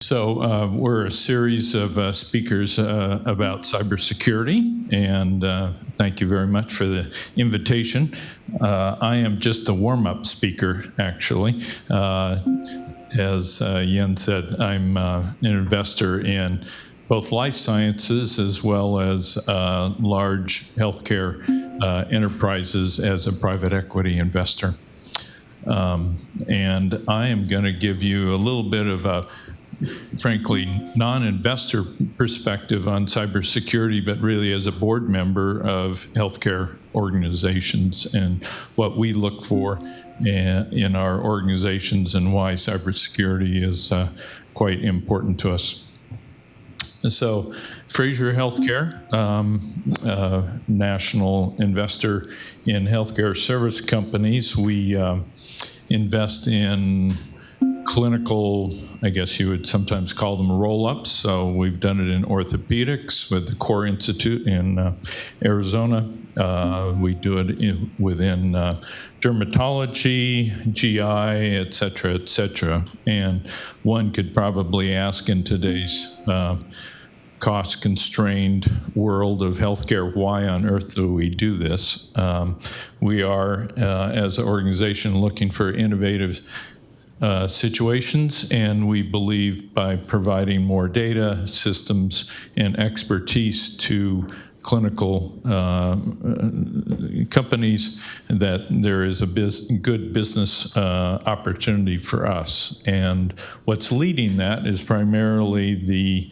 We're a series of speakers about cybersecurity, and thank you very much for the invitation. I am just a warm-up speaker, actually. As Yen said, I'm an investor in both life sciences as well as large healthcare enterprises as a private equity investor. And I am going to give you a little bit of a frankly, non-investor perspective on cybersecurity, but really as a board member of healthcare organizations and what we look for in our organizations and why cybersecurity is quite important to us. So, Frazier Healthcare, national investor in healthcare service companies. We invest in clinical, I guess you would sometimes call them roll-ups. So we've done it in orthopedics with the Core Institute in Arizona. We do it within dermatology, GI, et cetera, And one could probably ask in today's cost-constrained world of healthcare, why on earth do we do this? We are, as an organization, looking for innovative situations, and we believe by providing more data, systems, and expertise to clinical companies that there is a good business opportunity for us. And what's leading that is primarily the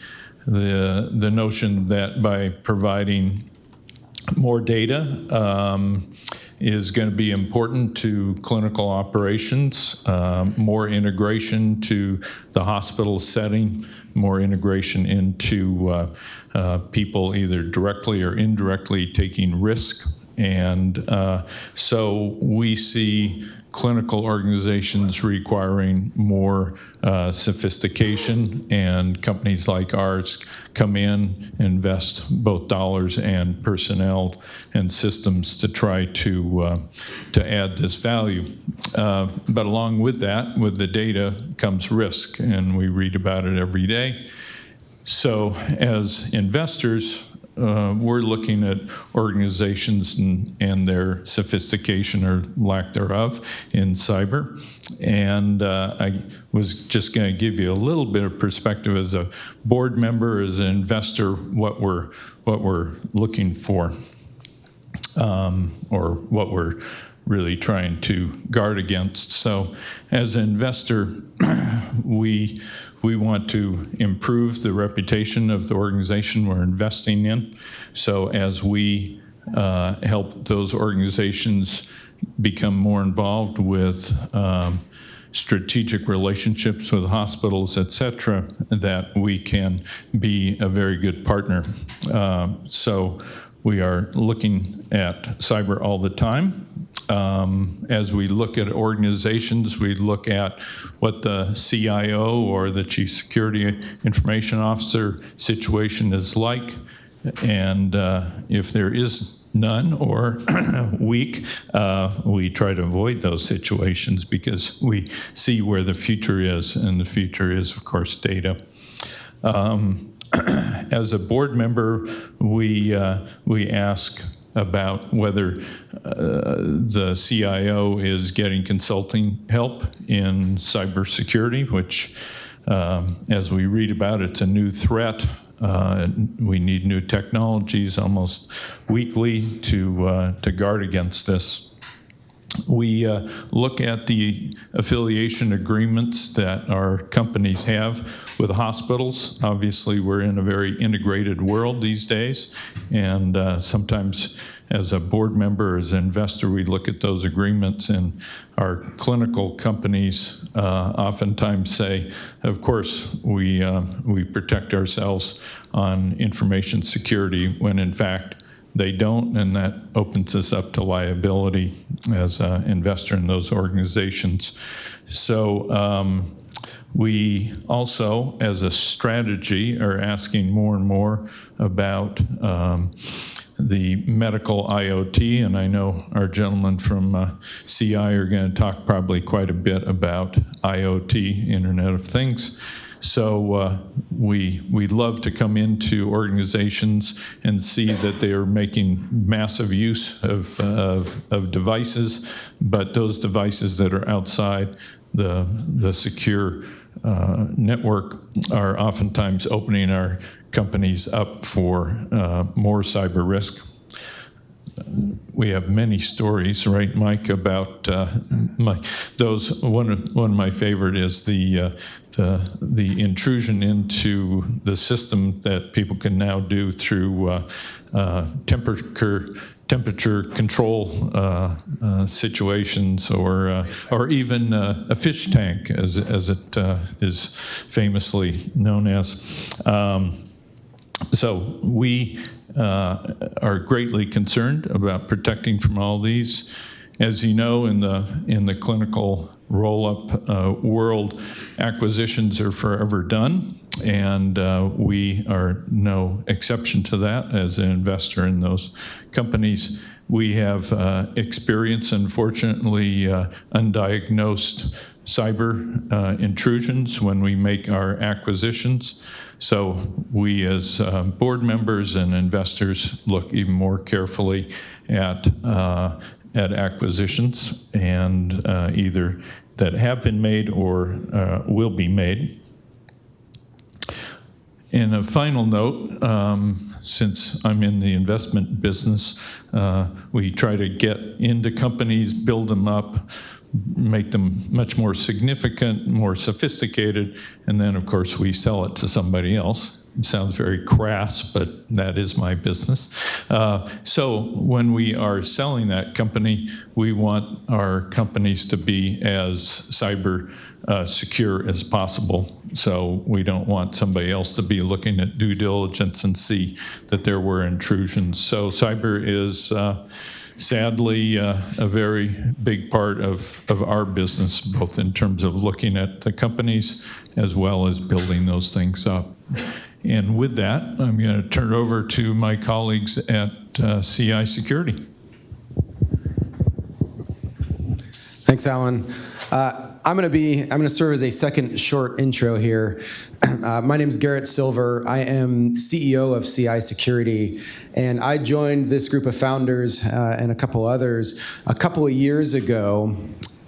notion that by providing more data is going to be important to clinical operations, more integration to the hospital setting, more integration into people either directly or indirectly taking risk. And so we see clinical organizations requiring more sophistication, and companies like ours come in, invest both dollars and personnel and systems to try to add this value. But along with that, with the data comes risk, and we read about it every day. So as investors, we're looking at organizations and their sophistication or lack thereof in cyber. And I was just going to give you a little bit of perspective as a board member, as an investor, what we're looking for, or what we're really trying to guard against. So as an investor, we want to improve the reputation of the organization we're investing in. So as we help those organizations become more involved with strategic relationships with hospitals, et cetera, that we can be a very good partner. So we are looking at cyber all the time. As we look at organizations, we look at what the CIO or the Chief Security Information Officer situation is like, and if there is none or weak, we try to avoid those situations because we see where the future is, and the future is, of course, data. As a board member, we ask about whether the CIO is getting consulting help in cybersecurity, which, as we read about, it's a new threat. We need new technologies almost weekly to guard against this. We look at the affiliation agreements that our companies have with hospitals. Obviously, we're in a very integrated world these days, and sometimes as a board member, as an investor, we look at those agreements, and our clinical companies oftentimes say, of course, we protect ourselves on information security, when in fact they don't, and that opens us up to liability as an investor in those organizations. So we also, as a strategy, are asking more and more about the medical IoT, and I know our gentlemen from CI are going to talk probably quite a bit about IoT, Internet of Things. So we love to come into organizations and see that they are making massive use of devices, but those devices that are outside the secure network are oftentimes opening our companies up for more cyber risk. We have many stories, right, Mike, about those. One of my favorite is the intrusion into the system that people can now do through temperature control situations, or even a fish tank, as it is famously known as. So we are greatly concerned about protecting from all these. As you know, in the clinical roll-up world, acquisitions are forever done, and we are no exception to that as an investor in those companies. We have experienced, unfortunately, undiagnosed cyber intrusions when we make our acquisitions. So we, as board members and investors, look even more carefully at acquisitions, and either that have been made or will be made. And a final note, since I'm in the investment business, we try to get into companies, build them up, make them much more significant, more sophisticated, and then, of course, we sell it to somebody else. It sounds very crass, but that is my business. So when we are selling that company, we want our companies to be as cyber secure as possible. So we don't want somebody else to be looking at due diligence and see that there were intrusions. So cyber is sadly a very big part of our business, both in terms of looking at the companies as well as building those things up. And with that, I'm going to turn it over to my colleagues at CI Security. Thanks, Alan. I'm going to serve as a second short intro here. My name is Garrett Silver. I am CEO of CI Security, and I joined this group of founders and a couple others a couple of years ago,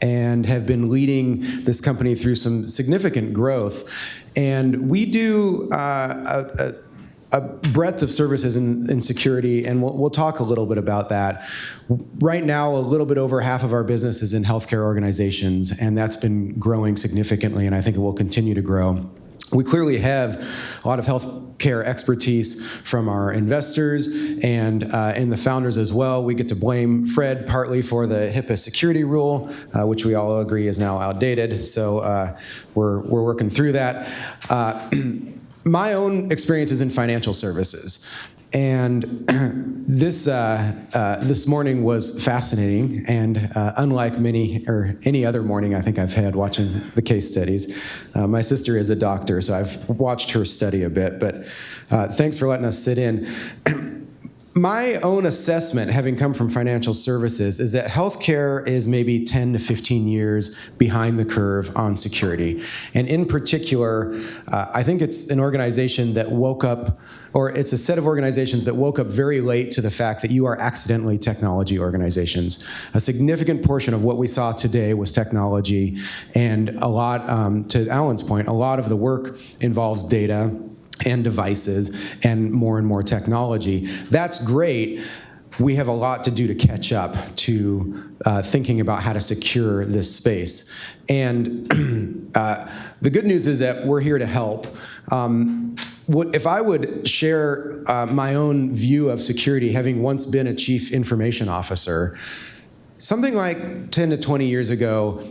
and have been leading this company through some significant growth. And we do a breadth of services in security, and we'll talk a little bit about that. Right now, a little bit over half of our business is in healthcare organizations, and that's been growing significantly, and I think it will continue to grow. We clearly have a lot of healthcare expertise from our investors and the founders as well. We get to blame Fred partly for the HIPAA security rule, which we all agree is now outdated. So we're working through that. My own experience is in financial services. And this morning was fascinating, and unlike any other morning I think I've had watching the case studies. My sister is a doctor, so I've watched her study a bit, but thanks for letting us sit in. My own assessment, having come from financial services, is that healthcare is maybe 10 to 15 years behind the curve on security. And in particular, I think it's an organization that woke up, or it's a set of organizations that woke up very late to the fact that you are accidentally technology organizations. A significant portion of what we saw today was technology, and a lot, to Alan's point, a lot of the work involves data and devices and more technology. That's great. We have a lot to do to catch up to thinking about how to secure this space. And the good news is that we're here to help. If I would share my own view of security, having once been a chief information officer, something like 10 to 20 years ago,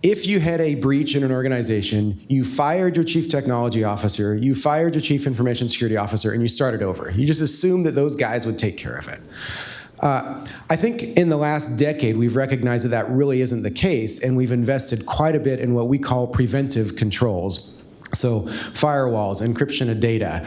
if you had a breach in an organization, you fired your chief technology officer, you fired your chief information security officer, and you started over. You just assumed that those guys would take care of it. I think in the last decade, we've recognized that that really isn't the case, and we've invested quite a bit in what we call preventive controls. So firewalls, encryption of data,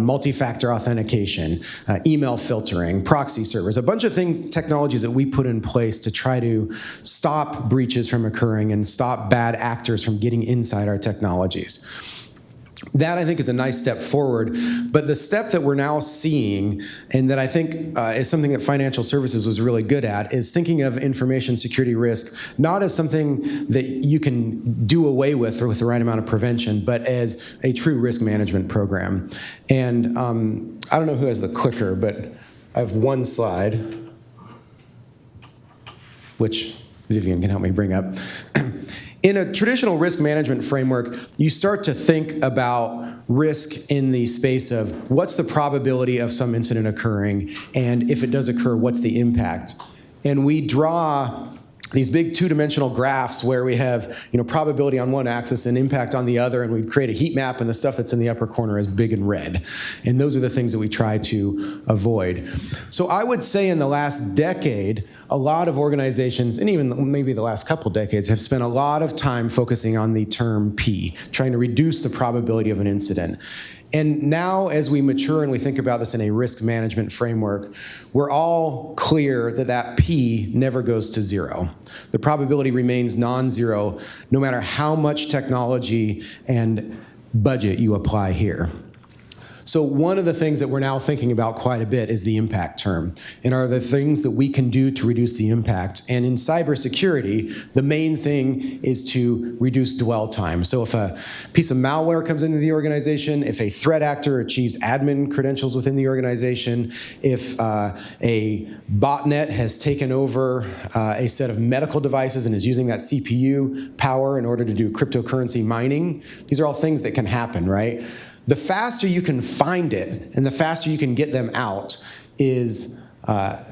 multi-factor authentication, email filtering, proxy servers, a bunch of things, technologies that we put in place to try to stop breaches from occurring and stop bad actors from getting inside our technologies. that I think is a nice step forward. But the step that we're now seeing, and that I think is something that financial services was really good at, is thinking of information security risk not as something that you can do away with or with the right amount of prevention, but as a true risk management program. And I don't know who has the clicker, but I have one slide, which Vivian can help me bring up. In a traditional risk management framework, you start to think about risk in the space of what's the probability of some incident occurring, and if it does occur, what's the impact? And we draw these big two-dimensional graphs where we have, probability on one axis and impact on the other, and we create a heat map, and the stuff that's in the upper corner is big and red. And those are the things that we try to avoid. So I would say in the last decade, a lot of organizations, and even maybe the last couple decades, have spent a lot of time focusing on the term P, trying to reduce the probability of an incident. And now, as we mature and we think about this in a risk management framework, we're all clear that that P never goes to zero. The probability remains non-zero no matter how much technology and budget you apply here. So one of the things that we're now thinking about quite a bit is the impact term, and are the things that we can do to reduce the impact. And in cybersecurity, the main thing is to reduce dwell time. So if a piece of malware comes into the organization, if a threat actor achieves admin credentials within the organization, if a botnet has taken over a set of medical devices and is using that CPU power in order to do cryptocurrency mining, these are all things that can happen, right? The faster you can find it and the faster you can get them out is the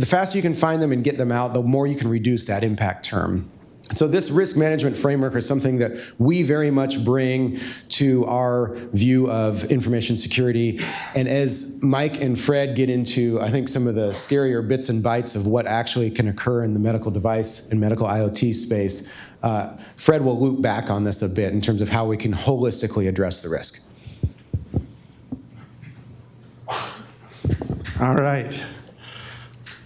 faster you can find them and get them out, the more you can reduce that impact term. So this risk management framework is something that we very much bring to our view of information security. And as Mike and Fred get into, I think, some of the scarier bits and bytes of what actually can occur in the medical device and medical IoT space, Fred will loop back on this a bit in terms of how we can holistically address the risk. All right.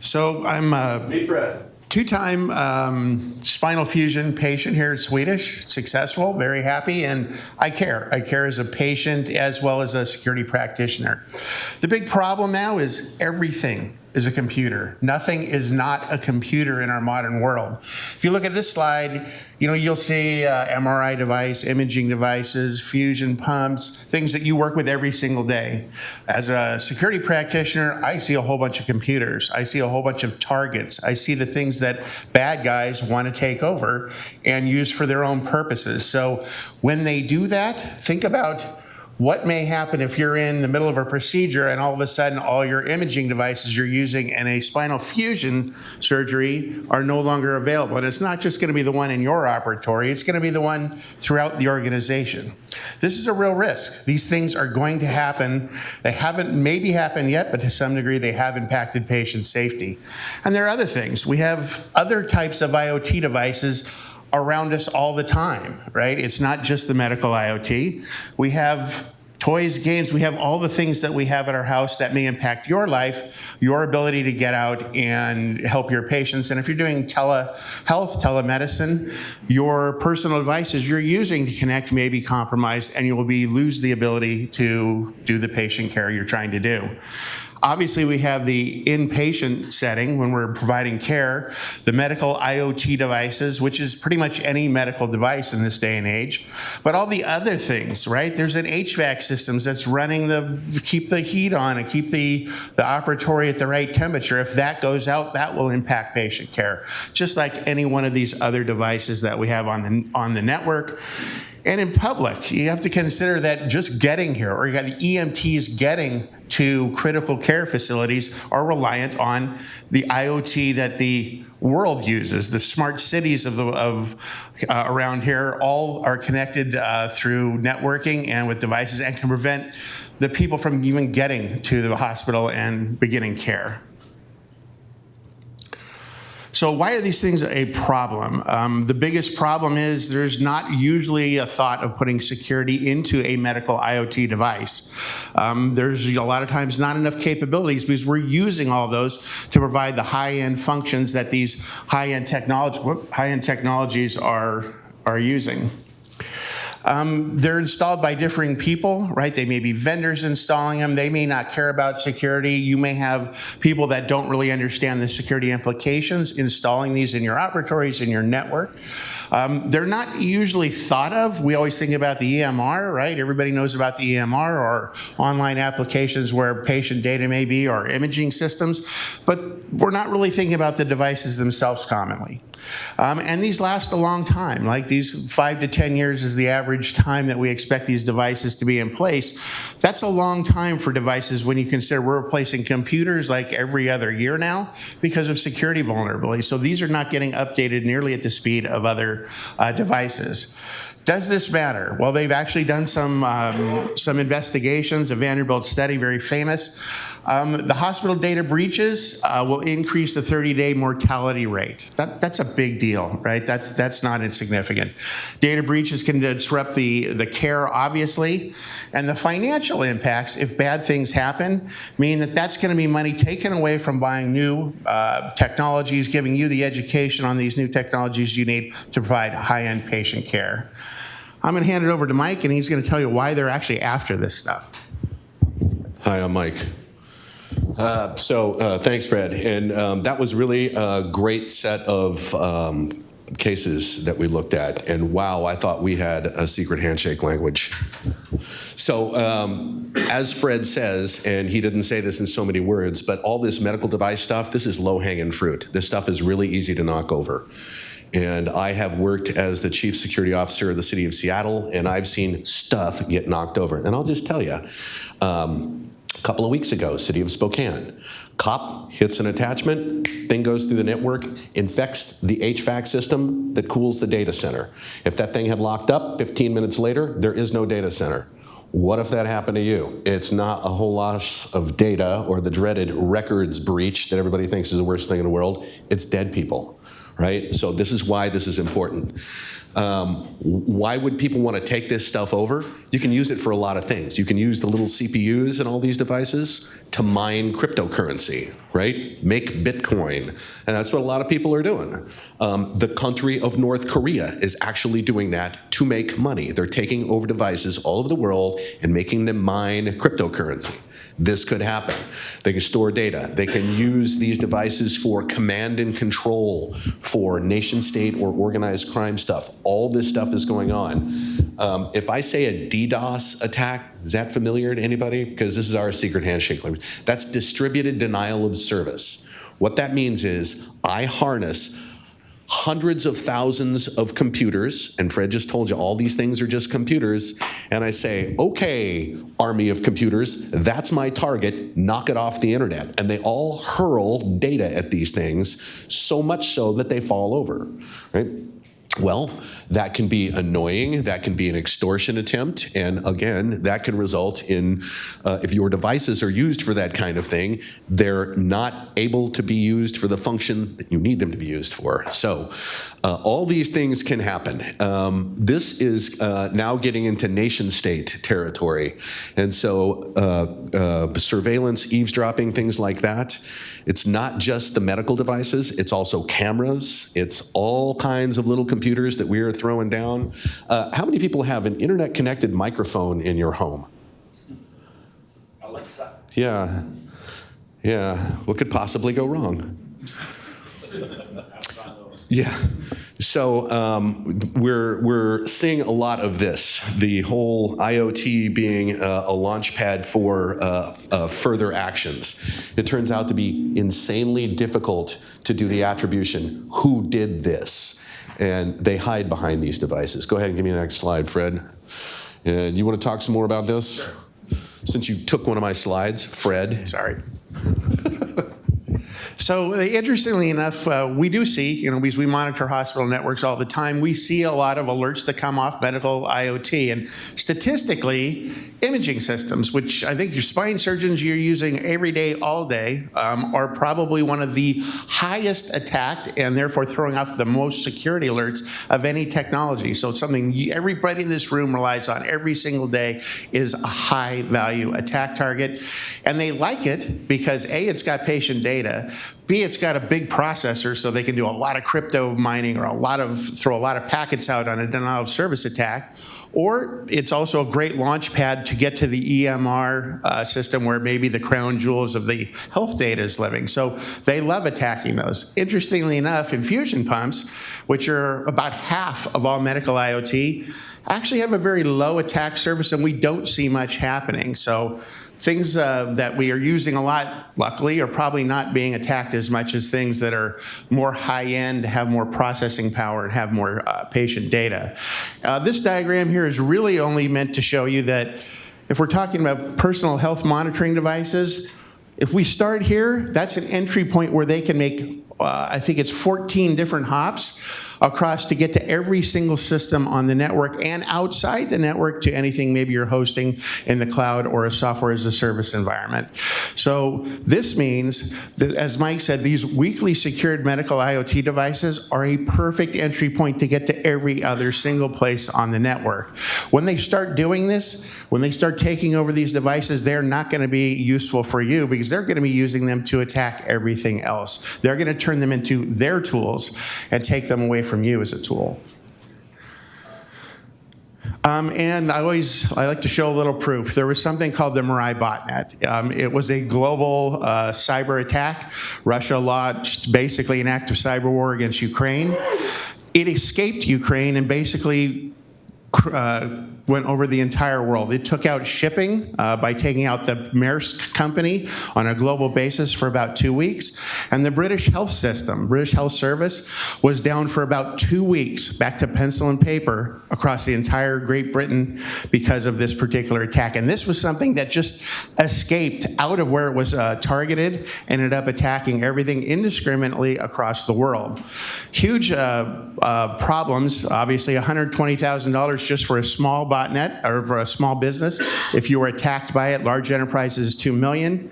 So I'm Meet Fred. two-time spinal fusion patient here in Swedish, successful, very happy, and I care. I care as a patient as well as a security practitioner. The big problem now is everything is a computer. Nothing is not a computer in our modern world. If you look at this slide, you'll see MRI device, imaging devices, fusion pumps, things that you work with every single day. As a security practitioner, I see a whole bunch of computers. I see a whole bunch of targets. I see the things that bad guys want to take over and use for their own purposes. So when they do that, think about what may happen if you're in the middle of a procedure and all of a sudden all your imaging devices you're using in a spinal fusion surgery are no longer available. And it's not just going to be the one in your operatory, it's going to be the one throughout the organization. This is a real risk. These things are going to happen. They haven't maybe happened yet, but to some degree they have impacted patient safety. And there are other things. We have other types of IoT devices around us all the time, right? It's not just the medical IoT. We have toys, games, we have all the things that we have at our house that may impact your life, your ability to get out and help your patients. And if you're doing telehealth, telemedicine, your personal devices you're using to connect may be compromised and you will lose the ability to do the patient care you're trying to do. Obviously, we have the inpatient setting when we're providing care, the medical IoT devices, which is pretty much any medical device in this day and age, but all the other things, right? There's an HVAC systems that's running keep the heat on and keep the operatory at the right temperature. If that goes out, that will impact patient care, just like any one of these other devices that we have on the network. And in public, you have to consider that just getting here, or you got the EMTs getting to critical care facilities are reliant on the IoT that the world uses. The smart cities around here all are connected through networking and with devices and can prevent the people from even getting to the hospital and beginning care. So why are these things a problem? The biggest problem is there's not usually a thought of putting security into a medical IoT device. There's a lot of times not enough capabilities because we're using all those to provide the high-end functions that these high-end technologies are using. They're installed by differing people, right? They may be vendors installing them. They may not care about security. You may have people that don't really understand the security implications installing these in your operatories, in your network. They're not usually thought of. We always think about the EMR, right? Everybody knows about the EMR or online applications where patient data may be or imaging systems, but we're not really thinking about the devices themselves commonly. And these last a long time, like these 5 to 10 years is the average time that we expect these devices to be in place. That's a long time for devices when you consider we're replacing computers like every other year now because of security vulnerabilities. So these are not getting updated nearly at the speed of other devices. Does this matter? Well, they've actually done some investigations. A Vanderbilt study, very famous. The hospital data breaches will increase the 30-day mortality rate. That's a big deal, right? That's not insignificant. Data breaches can disrupt the care, obviously, and the financial impacts, if bad things happen, mean that that's going to be money taken away from buying new technologies, giving you the education on these new technologies you need to provide high-end patient care. I'm going to hand it over to Mike, and he's going to tell you why they're actually after this stuff. Hi, I'm Mike. Thanks, Fred. And that was really a great set of cases that we looked at. And wow, I thought we had a secret handshake language. So as Fred says, and he didn't say this in so many words, but all this medical device stuff, this is low-hanging fruit. This stuff is really easy to knock over. And I have worked as the chief security officer of the city of Seattle, and I've seen stuff get knocked over. And I'll just tell you, a couple of weeks ago, city of Spokane, cop hits an attachment, thing goes through the network, infects the HVAC system that cools the data center. If that thing had locked up 15 minutes later, there is no data center. What if that happened to you? It's not a whole loss of data or the dreaded records breach that everybody thinks is the worst thing in the world. It's dead people. Right? So this is why this is important. Why would people want to take this stuff over? You can use it for a lot of things. You can use the little CPUs in all these devices to mine cryptocurrency, right? Make Bitcoin. And that's what a lot of people are doing. The country of North Korea is actually doing that to make money. They're taking over devices all over the world and making them mine cryptocurrency. This could happen. They can store data. They can use these devices for command and control, for nation state or organized crime stuff. All this stuff is going on. If I say a DDoS attack, is that familiar to anybody? Because this is our secret handshake language. That's distributed denial of service. What that means is I harness hundreds of thousands of computers, and Fred just told you all these things are just computers, and I say, okay, army of computers, that's my target, knock it off the internet. And they all hurl data at these things, so much so that they fall over, right? Well, that can be annoying, that can be an extortion attempt, and again, that can result in, if your devices are used for that kind of thing, they're not able to be used for the function that you need them to be used for. So, all these things can happen. This is now getting into nation-state territory, and so surveillance, eavesdropping, things like that. It's not just the medical devices, it's also cameras, it's all kinds of little computers that we are throwing down. How many people have an internet-connected microphone in your home? Alexa. Yeah. What could possibly go wrong? Yeah. So we're seeing a lot of this, the whole IoT being a launch pad for further actions. It turns out to be insanely difficult to do the attribution. Who did this? And they hide behind these devices. Go ahead and give me the next slide, Fred. And you want to talk some more about this? Sure. Since you took one of my slides, Fred. Sorry. So interestingly enough, we do see, because we monitor hospital networks all the time, we see a lot of alerts that come off medical IoT. And statistically, imaging systems, which I think your spine surgeons you're using every day, all day, are probably one of the highest attacked and therefore throwing off the most security alerts of any technology. So something everybody in this room relies on every single day is a high value attack target. And they like it because A, it's got patient data, B, it's got a big processor so they can do a lot of crypto mining or throw a lot of packets out on a denial of service attack. or it's also a great launch pad to get to the EMR system where maybe the crown jewels of the health data is living. So they love attacking those. Interestingly enough, infusion pumps, which are about half of all medical IoT, actually have a very low attack surface, and we don't see much happening. So things that we are using a lot, luckily, are probably not being attacked as much as things that are more high-end, have more processing power, and have more patient data. This diagram here is really only meant to show you that if we're talking about personal health monitoring devices, if we start here, that's an entry point where they can make, I think it's 14 different hops across to get to every single system on the network and outside the network to anything maybe you're hosting in the cloud or a software as a service environment. So this means that, as Mike said, these weakly secured medical IoT devices are a perfect entry point to get to every other single place on the network. When they start doing this, when they start taking over these devices, they're not going to be useful for you because they're going to be using them to attack everything else. They're going to turn them into their tools and take them away from you as a tool. And I like to show a little proof. There was something called the Mirai botnet. It was a global cyber attack. Russia launched basically an active cyber war against Ukraine. It escaped Ukraine and basically went over the entire world. It took out shipping by taking out the Maersk company on a global basis for about 2 weeks. And the British health system, British Health Service, was down for about 2 weeks, back to pencil and paper across the entire Great Britain because of this particular attack. And this was something that just escaped out of where it was targeted, ended up attacking everything indiscriminately across the world. Huge problems, obviously $120,000 just for a small botnet or for a small business. If you were attacked by it, large enterprises, $2 million.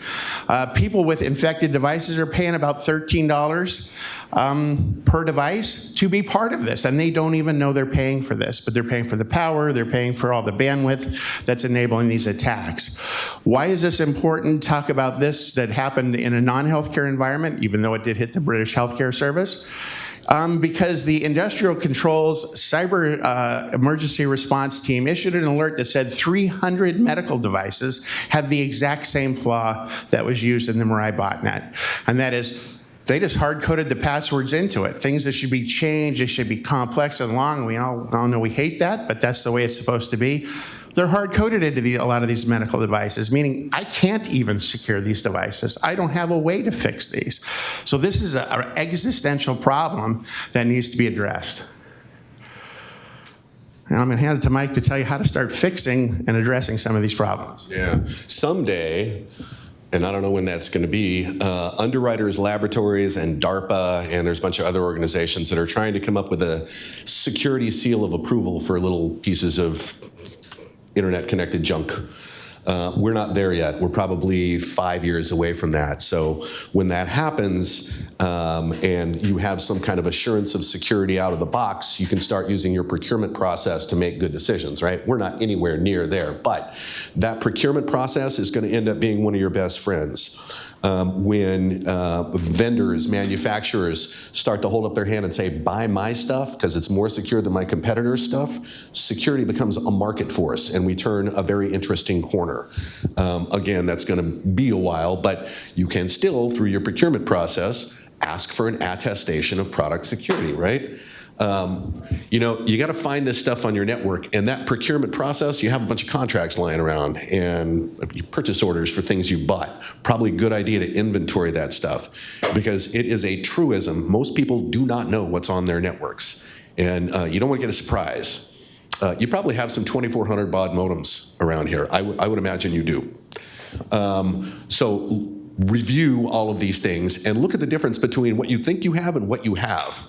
People with infected devices are paying about $13 per device to be part of this, and they don't even know they're paying for this, but they're paying for the power, they're paying for all the bandwidth that's enabling these attacks. Why is this important? Talk about this that happened in a non-healthcare environment, even though it did hit the British Healthcare Service. Because the Industrial Controls Cyber Emergency Response Team issued an alert that said 300 medical devices have the exact same flaw that was used in the Mirai botnet. And that is, they just hard-coded the passwords into it. Things that should be changed, they should be complex and long. We all know we hate that, but that's the way it's supposed to be. They're hard-coded into a lot of these medical devices, meaning I can't even secure these devices. I don't have a way to fix these. So this is an existential problem that needs to be addressed. And I'm going to hand it to Mike to tell you how to start fixing and addressing some of these problems. Yeah. Someday, and I don't know when that's going to be, Underwriters Laboratories and DARPA, and there's a bunch of other organizations that are trying to come up with a security seal of approval for little pieces of internet-connected junk. We're not there yet. We're probably 5 years away from that. So when that happens, and you have some kind of assurance of security out of the box, you can start using your procurement process to make good decisions, right? We're not anywhere near there, but that procurement process is going to end up being one of your best friends. When vendors, manufacturers start to hold up their hand and say, buy my stuff because it's more secure than my competitor's stuff, security becomes a market force, and we turn a very interesting corner. Again, that's going to be a while, but you can still, through your procurement process, ask for an attestation of product security, right? You know, you got to find this stuff on your network, and that procurement process, you have a bunch of contracts lying around and purchase orders for things you bought. Probably a good idea to inventory that stuff because it is a truism. Most people do not know what's on their networks, and you don't want to get a surprise. You probably have some 2400 baud modems around here. I would imagine you do. So review all of these things and look at the difference between what you think you have and what you have.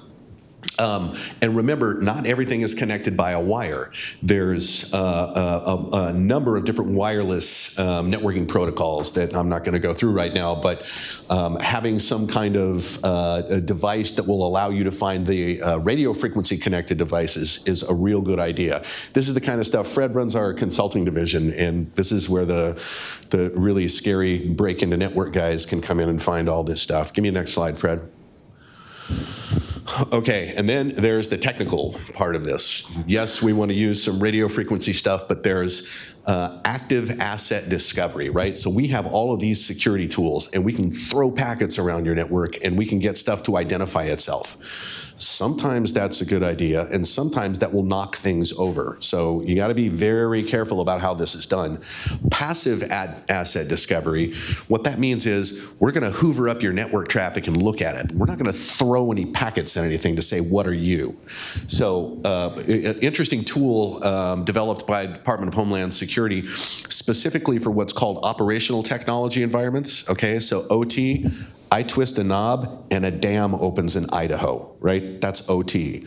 And remember, not everything is connected by a wire. There's a number of different wireless networking protocols that I'm not going to go through right now, but having some kind of a device that will allow you to find the radio frequency connected devices is a real good idea. This is the kind of stuff. Fred runs our consulting division, and this is where the really scary break into network guys can come in and find all this stuff. Give me the next slide, Fred. Okay, and then there's the technical part of this. Yes, we want to use some radio frequency stuff, but there's active asset discovery, right? So we have all of these security tools, and we can throw packets around your network, and we can get stuff to identify itself. Sometimes that's a good idea, and sometimes that will knock things over. So you got to be very careful about how this is done. Passive asset discovery, what that means is we're going to hoover up your network traffic and look at it. We're not going to throw any packets at anything to say, what are you? So an interesting tool developed by Department of Homeland Security specifically for what's called operational technology environments. Okay, so OT, I twist a knob and a dam opens in Idaho, right? That's OT.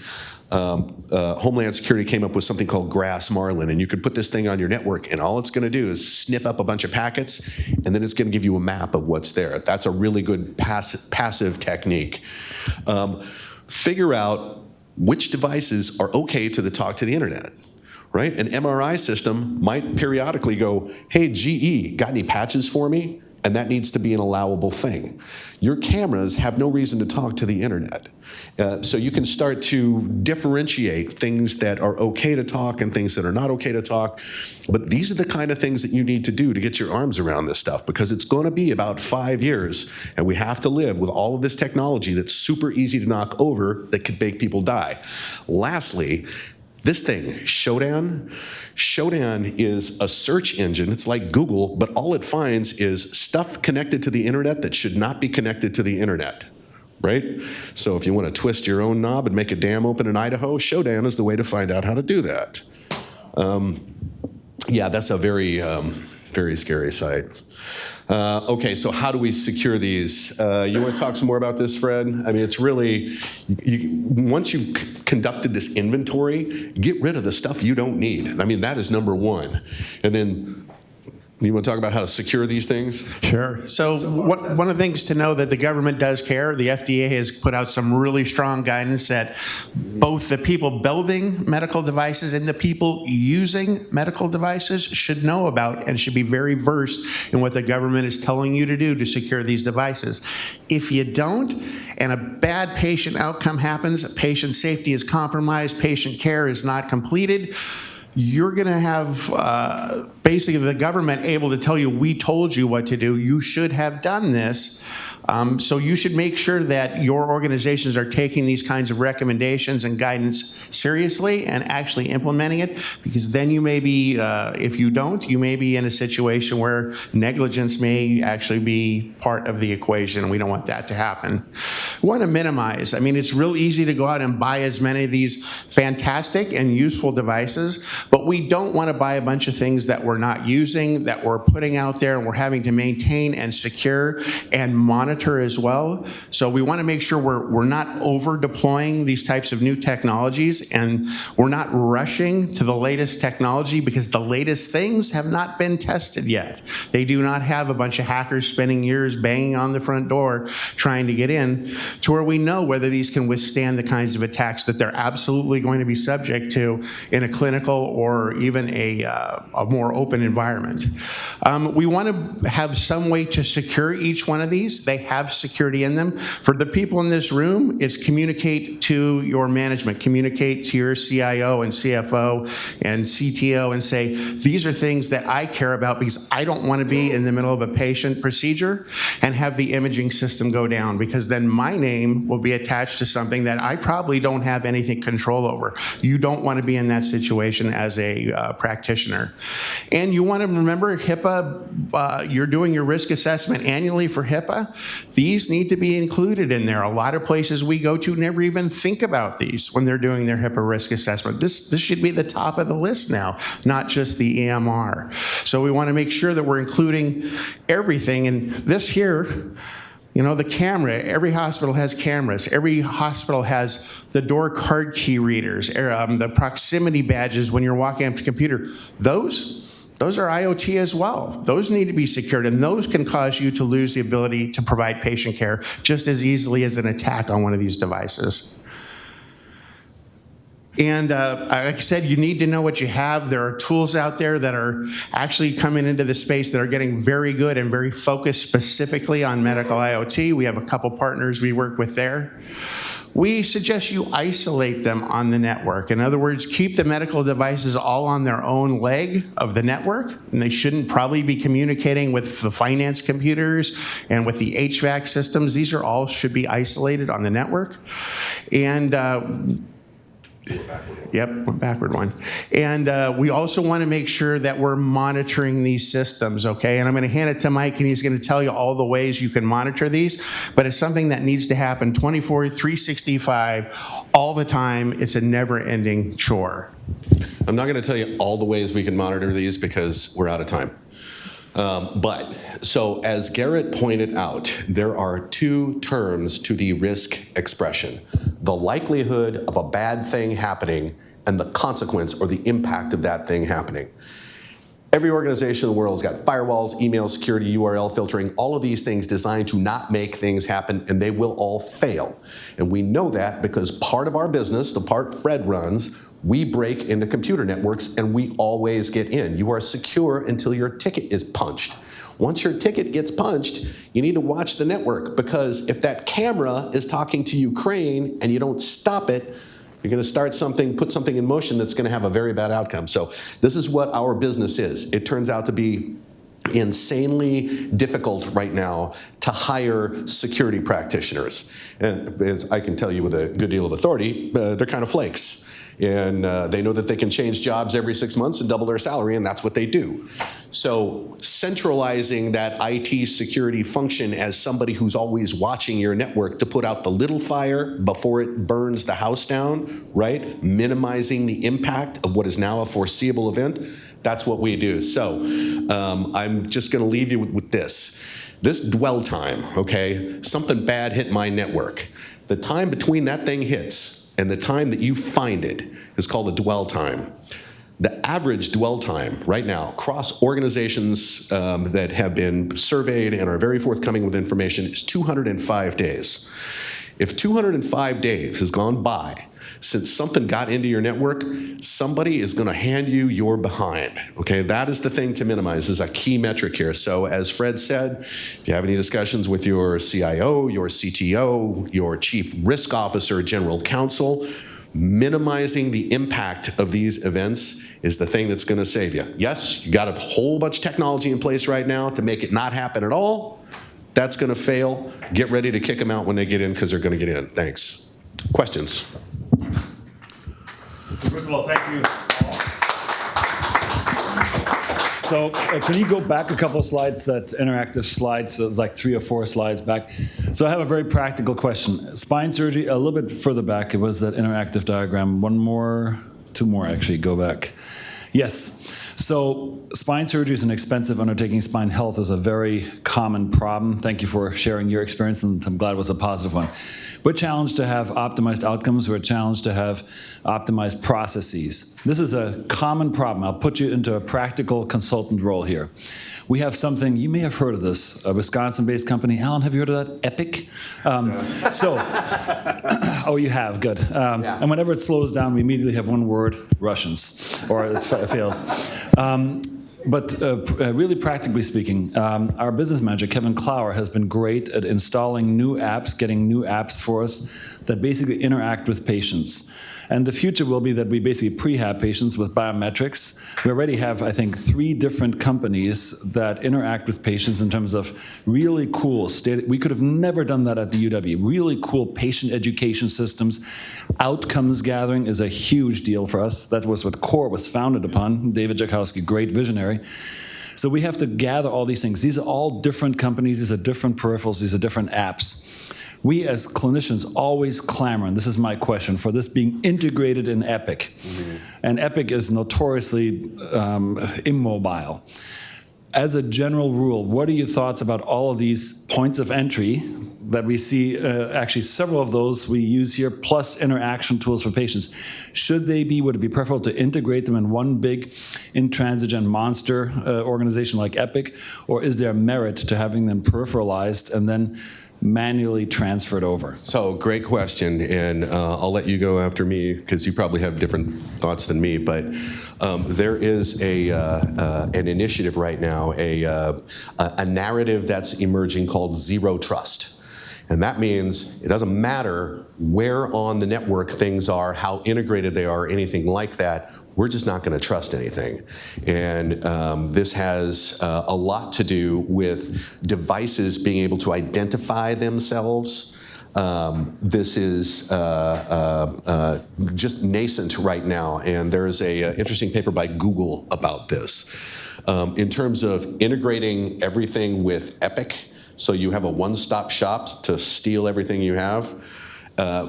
Homeland Security came up with something called Grass Marlin, and you could put this thing on your network, and all it's going to do is sniff up a bunch of packets, and then it's going to give you a map of what's there. That's a really good passive technique. Figure out which devices are okay to talk to the internet. Right? An MRI system might periodically go, hey, GE, got any patches for me? And that needs to be an allowable thing. Your cameras have no reason to talk to the internet. So you can start to differentiate things that are okay to talk and things that are not okay to talk. But these are the kind of things that you need to do to get your arms around this stuff, because it's going to be about 5 years, and we have to live with all of this technology that's super easy to knock over that could make people die. Lastly, this thing, Shodan is a search engine. It's like Google, but all it finds is stuff connected to the internet that should not be connected to the internet, right? So if you want to twist your own knob and make a dam open in Idaho, Shodan is the way to find out how to do that. Yeah, that's a very, very scary site. Okay, so how do we secure these? You want to talk some more about this, Fred? I mean, it's really, once you've conducted this inventory, get rid of the stuff you don't need. I mean, that is number one. And then, you want to talk about how to secure these things? Sure. So one of the things to know that the government does care. The FDA has put out some really strong guidance that both the people building medical devices and the people using medical devices should know about and should be very versed in what the government is telling you to do to secure these devices. If you don't, and a bad patient outcome happens, patient safety is compromised, patient care is not completed, you're going to have basically the government able to tell you, we told you what to do, you should have done this. So you should make sure that your organizations are taking these kinds of recommendations and guidance seriously and actually implementing it, because then you may be, if you don't, you may be in a situation where negligence may actually be part of the equation, and we don't want that to happen. We want to minimize. I mean, it's real easy to go out and buy as many of these fantastic and useful devices, but we don't want to buy a bunch of things that we're not using, that we're putting out there, and we're having to maintain and secure and monitor as well. So we want to make sure we're not over deploying these types of new technologies, and we're not rushing to the latest technology, because the latest things have not been tested yet. They do not have a bunch of hackers spending years banging on the front door trying to get in to where we know whether these can withstand the kinds of attacks that they're absolutely going to be subject to in a clinical or even a more open environment. We want to have some way to secure each one of these. They have security in them. For the people in this room, it's communicate to your management, communicate to your CIO and CFO and CTO and say, these are things that I care about because I don't want to be in the middle of a patient procedure and have the imaging system go down, because then my name will be attached to something that I probably don't have anything control over. You don't want to be in that situation as a practitioner. And you want to remember HIPAA, you're doing your risk assessment annually for HIPAA. These need to be included in there. A lot of places we go to never even think about these when they're doing their HIPAA risk assessment. This should be the top of the list now, not just the EMR. So we want to make sure that we're including everything. And this here, you know, the camera, every hospital has cameras. Every hospital has the door card key readers, the proximity badges when you're walking up to the computer. Those are IoT as well. Those need to be secured, and those can cause you to lose the ability to provide patient care just as easily as an attack on one of these devices. And like I said, you need to know what you have. There are tools out there that are actually coming into the space that are getting very good and very focused specifically on medical IoT. We have a couple partners we work with there. we suggest you isolate them on the network. In other words, keep the medical devices all on their own leg of the network, and they shouldn't probably be communicating with the finance computers and with the HVAC systems. These are all should be isolated on the network. And yep, one backward one. And we also want to make sure that we're monitoring these systems, okay? And I'm going to hand it to Mike, and he's going to tell you all the ways you can monitor these, but it's something that needs to happen 24, 365, all the time. It's a never-ending chore. I'm not going to tell you all the ways we can monitor these because we're out of time. So as Garrett pointed out, there are two terms to the risk expression: the likelihood of a bad thing happening and the consequence or the impact of that thing happening. Every organization in the world has got firewalls, email security, URL filtering, all of these things designed to not make things happen, and they will all fail. And we know that because part of our business, the part Fred runs, we break into computer networks and we always get in. You are secure until your ticket is punched. Once your ticket gets punched, you need to watch the network, because if that camera is talking to Ukraine and you don't stop it, you're going to start something, put something in motion that's going to have a very bad outcome. So this is what our business is. It turns out to be insanely difficult right now to hire security practitioners. And as I can tell you with a good deal of authority, they're kind of flakes. And they know that they can change jobs every 6 months and double their salary, and that's what they do. So centralizing that IT security function as somebody who's always watching your network to put out the little fire before it burns the house down, right? Minimizing the impact of what is now a foreseeable event, that's what we do. So I'm just going to leave you with this. This dwell time, okay? Something bad hit my network. The time between that thing hits and the time that you find it is called the dwell time. The average dwell time right now across organizations that have been surveyed and are very forthcoming with information is 205 days. If 205 days has gone by since something got into your network, somebody is going to hand you your behind. Okay, that is the thing to minimize, is a key metric here. So as Fred said, if you have any discussions with your CIO, your CTO, your chief risk officer, general counsel, minimizing the impact of these events is the thing that's going to save you. Yes, you got a whole bunch of technology in place right now to make it not happen at all. That's going to fail. Get ready to kick them out when they get in, because they're going to get in. Thanks. Questions? First of all, thank you all. So can you go back a couple of slides, that interactive slides, so it's like 3 or 4 slides back. So I have a very practical question. Spine surgery, a little bit further back, it was that interactive diagram. 1 more, 2 more actually, go back. Yes. So spine surgery is an expensive undertaking. Spine health is a very common problem. Thank you for sharing your experience, and I'm glad it was a positive one. We're challenged to have optimized outcomes. We're challenged to have optimized processes. This is a common problem. I'll put you into a practical consultant role here. We have something, you may have heard of this, a Wisconsin-based company. Alan, have you heard of that? Epic? Oh, you have, good. Yeah. And whenever it slows down, we immediately have one word: Russians, or it fails. But really practically speaking, our business manager, Kevin Clower, has been great at installing new apps, getting new apps for us that basically interact with patients. And the future will be that we basically prehab patients with biometrics. We already have, I think, 3 different companies that interact with patients in terms of really cool we could have never done that at the UW. Really cool patient education systems. Outcomes gathering is a huge deal for us. That was what CORE was founded upon. David Jakowski, great visionary. So we have to gather all these things. These are all different companies. These are different peripherals. These are different apps. We as clinicians always clamor, and this is my question, for this being integrated in Epic. Mm-hmm. And Epic is notoriously immobile. As a general rule, what are your thoughts about all of these points of entry that we see, actually several of those we use here, plus interaction tools for patients? Would it be preferable to integrate them in one big intransigent monster organization like Epic, or is there merit to having them peripheralized and then manually transferred over? So great question, and I'll let you go after me because you probably have different thoughts than me. But there is an initiative right now, a narrative that's emerging called zero trust. And that means it doesn't matter where on the network things are, how integrated they are, anything like that. We're just not going to trust anything. And this has a lot to do with devices being able to identify themselves. This is just nascent right now, and there is a interesting paper by Google about this. In terms of integrating everything with Epic, so you have a one-stop shop to steal everything you have,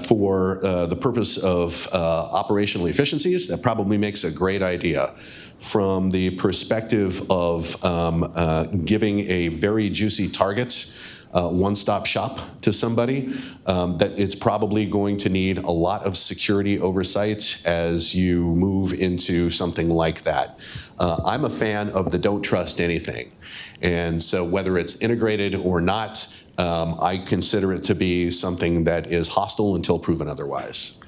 for the purpose of operational efficiencies, that probably makes a great idea. From the perspective of giving a very juicy target, one-stop shop to somebody, that it's probably going to need a lot of security oversight as you move into something like that. I'm a fan of the don't trust anything. And so whether it's integrated or not, I consider it to be something that is hostile until proven otherwise.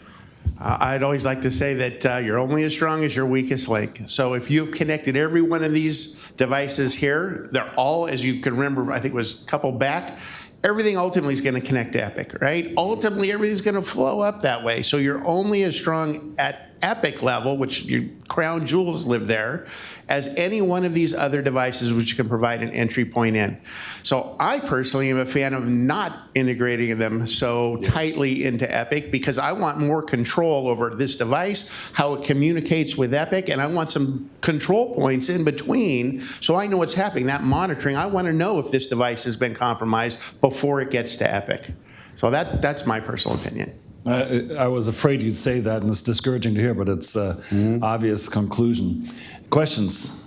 I'd always like to say that you're only as strong as your weakest link. So if you've connected every one of these devices here, they're all, as you can remember, I think it was a couple back, everything ultimately is going to connect to Epic, right? Ultimately, everything's going to flow up that way. So you're only as strong at Epic level, which your crown jewels live there, as any one of these other devices which can provide an entry point in. So I personally am a fan of not integrating them so tightly into Epic, because I want more control over this device, how it communicates with Epic, and I want some control points in between so I know what's happening. That monitoring, I want to know if this device has been compromised before it gets to Epic. So that's my personal opinion. I was afraid you'd say that, and it's discouraging to hear, but it's obvious conclusion. Questions?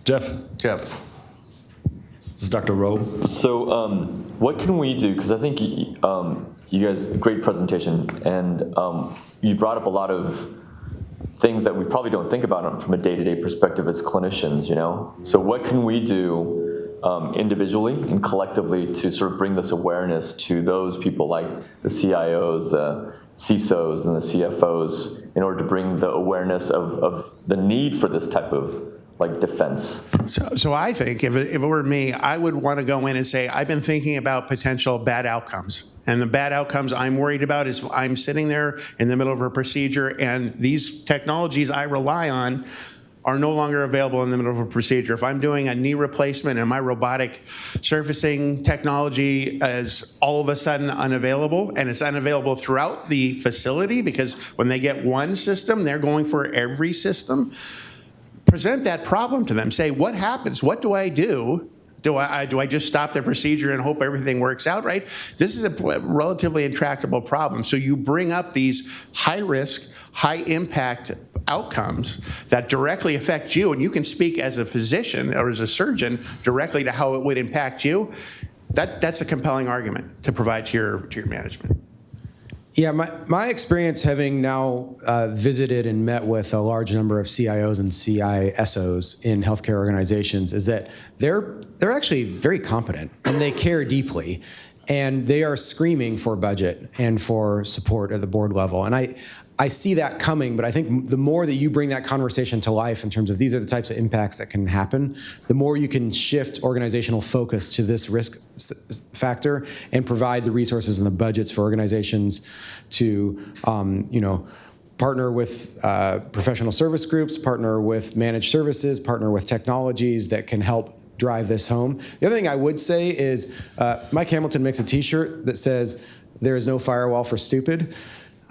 Jeff? Jeff. This is Dr. Rowe. So what can we do? Because I think you guys, great presentation, and you brought up a lot of things that we probably don't think about from a day-to-day perspective as clinicians, you know? So what can we do individually and collectively to sort of bring this awareness to those people like the CIOs, CISOs, and the CFOs in order to bring the awareness of the need for this type of like defense? So I think if it were me, I would want to go in and say, I've been thinking about potential bad outcomes. And the bad outcomes I'm worried about is I'm sitting there in the middle of a procedure, and these technologies I rely on are no longer available in the middle of a procedure. If I'm doing a knee replacement and my robotic surfacing technology is all of a sudden unavailable, and it's unavailable throughout the facility because when they get one system, they're going for every system, present that problem to them. Say, what happens? What do I do? Do I just stop the procedure and hope everything works out, right? This is a relatively intractable problem. So you bring up these high-risk, high-impact outcomes that directly affect you, and you can speak as a physician or as a surgeon directly to how it would impact you. That's a compelling argument to provide to your management. Yeah, my experience, having now visited and met with a large number of CIOs and CISOs in healthcare organizations, is that they're actually very competent and they care deeply, and they are screaming for budget and for support at the board level. And I see that coming, but I think the more that you bring that conversation to life in terms of these are the types of impacts that can happen, the more you can shift organizational focus to this risk factor and provide the resources and the budgets for organizations to, partner with professional service groups, partner with managed services, partner with technologies that can help drive this home. The other thing I would say is Mike Hamilton makes a T-shirt that says, "There is no firewall for stupid,"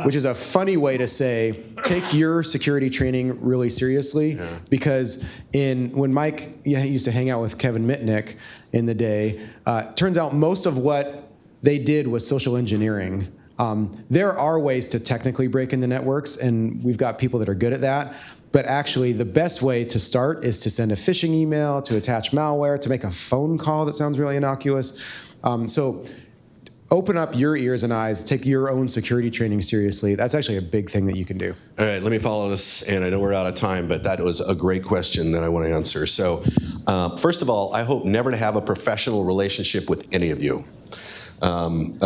which is a funny way to say, take your security training really seriously, because when Mike used to hang out with Kevin Mitnick in the day, turns out most of what they did was social engineering. There are ways to technically break into networks, and we've got people that are good at that. But actually, the best way to start is to send a phishing email, to attach malware, to make a phone call that sounds really innocuous. So open up your ears and eyes, take your own security training seriously. That's actually a big thing that you can do. All right, let me follow this, and I know we're out of time, but that was a great question that I want to answer. So first of all, I hope never to have a professional relationship with any of you. Unless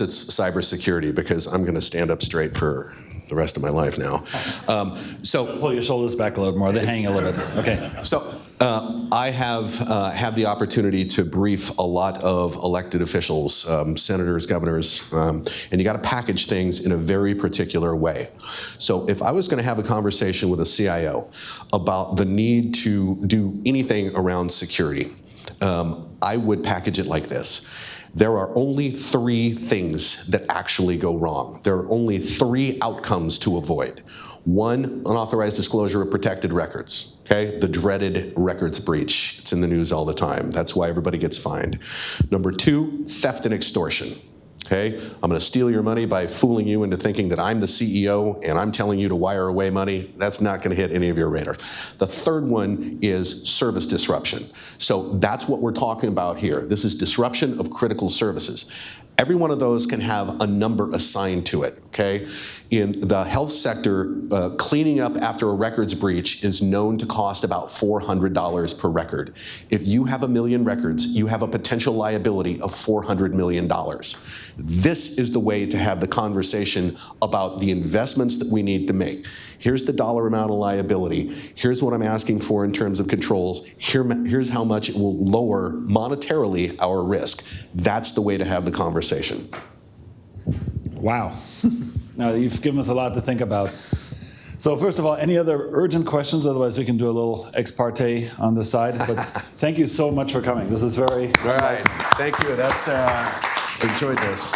it's cybersecurity, because I'm going to stand up straight for the rest of my life now. Pull your shoulders back a little more. They're hanging a little bit. Okay. So I have had the opportunity to brief a lot of elected officials, senators, governors, and you got to package things in a very particular way. So if I was going to have a conversation with a CIO about the need to do anything around security, I would package it like this. There are only 3 things that actually go wrong. There are only 3 outcomes to avoid. 1, unauthorized disclosure of protected records, okay? The dreaded records breach. It's in the news all the time. That's why everybody gets fined. Number 2, theft and extortion. Okay, I'm going to steal your money by fooling you into thinking that I'm the CEO and I'm telling you to wire away money. That's not going to hit any of your radar. The third one is service disruption. So that's what we're talking about here. This is disruption of critical services. Every one of those can have a number assigned to it, okay? In the health sector, cleaning up after a records breach is known to cost about $400 per record. If you have 1 million records, you have a potential liability of $400 million. This is the way to have the conversation about the investments that we need to make. Here's the dollar amount of liability. Here's what I'm asking for in terms of controls. Here's how much it will lower monetarily our risk. That's the way to have the conversation. Wow. Now, you've given us a lot to think about. So first of all, any other urgent questions? Otherwise, we can do a little ex parte on the side. But thank you so much for coming. This is very... All right. Thank you. That's enjoyed this.